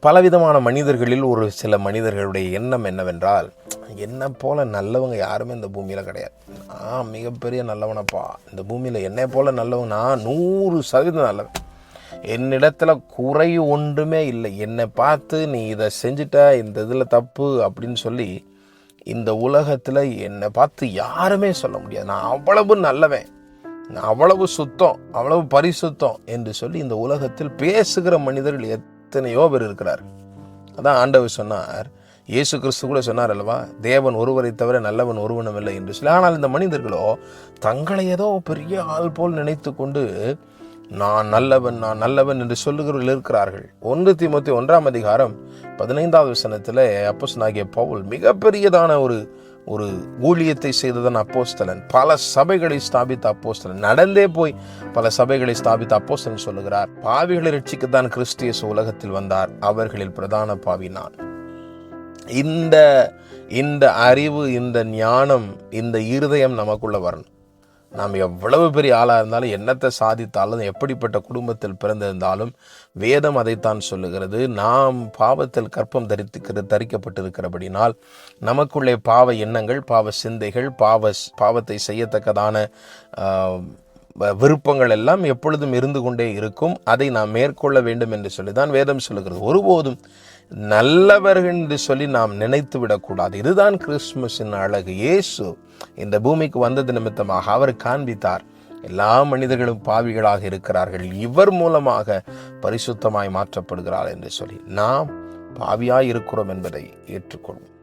பலவிதமான மனிதர்களில் ஒரு சில மனிதர்களுடைய எண்ணம் என்னவென்றால், என்னை போல நல்லவங்க யாருமே இந்த பூமியில் கிடையாது, நான் மிகப்பெரிய நல்லவனப்பா, இந்த பூமியில் என்னை போல நல்லவங்க நான் 100% நல்லவன், என்னிடத்தில் குறை ஒன்றுமே இல்லை, என்னை பார்த்து நீ இதை செஞ்சிட்ட, இந்த இதில் தப்பு அப்படின்னு சொல்லி இந்த உலகத்தில் என்னை பார்த்து யாருமே சொல்ல முடியாது, நான் அவ்வளவு நல்லவன், நான் அவ்வளவு சுத்தம், அவ்வளவு பரிசுத்தம் என்று சொல்லி இந்த உலகத்தில் பேசுகிற மனிதர்கள் எத்தனையோ பேர் இருக்கிறார். அதான் ஆண்டவர் சொன்னார், இயேசு கிறிஸ்து கூட சொன்னார் அல்லவா, தேவன் ஒருவரை தவிர நல்லவன் ஒருவனும் இல்லை என்று சொல்லி. ஆனால் இந்த மனிதர்களோ தங்களை ஏதோ பெரிய ஆள் போல் நினைத்து கொண்டு நான் நல்லவன் என்று சொல்லுகிறவர்கள் இருக்கிறார்கள். 1 தீமோத்தேயு 1:15 அப்போஸ்தலனாகிய பவுல் மிகப்பெரியதான ஒரு ஊழியத்தை செய்ததன் அப்போஸ்தலன், பல சபைகளை ஸ்தாபித்த அப்போஸ்தலன், நடந்தே போய் பல சபைகளை ஸ்தாபித்த அப்போஸ்தலன் சொல்லுகிறார், பாவிகளை ரட்சிக்கத்தான் கிறிஸ்து இயேசு உலகத்தில் வந்தார், அவர்களில் பிரதான பாவி நான். இந்த அறிவு, இந்த ஞானம், இந்த இருதயம் நமக்குள்ள வரணும். நாம் எவ்வளவு பெரிய ஆளாக இருந்தாலும், என்னத்தை சாதித்தாலும், எப்படிப்பட்ட குடும்பத்தில் பிறந்திருந்தாலும் வேதம் அதைத்தான் சொல்லுகிறது. நாம் பாவத்தில் கற்பம் தரிக்கப்பட்டிருக்கிறபடினால் நமக்குள்ளே பாவ எண்ணங்கள், பாவ சிந்தைகள், பாவத்தை செய்யத்தக்கதான விருப்பங்கள் எல்லாம் எப்பொழுதும் இருந்து கொண்டே இருக்கும். அதை நாம் மேற்கொள்ள வேண்டும் என்று சொல்லி தான் வேதம் சொல்லுகிறது. ஒருபோதும் நல்லவர்கள் என்று சொல்லி நாம் நினைத்து விடக்கூடாது. இதுதான் கிறிஸ்துமஸின் அழகு. இயேசு இந்த பூமிக்கு வந்தது நிமித்தமாக அவர் காண்பித்தார், எல்லா மனிதர்களும் பாவிகளாக இருக்கிறார்கள், இவர் மூலமாக பரிசுத்தமாய் மாற்றப்படுகிறார் என்று சொல்லி. நாம் பாவியாய் இருக்கிறோம் என்பதை ஏற்றுக்கொள்வோம்.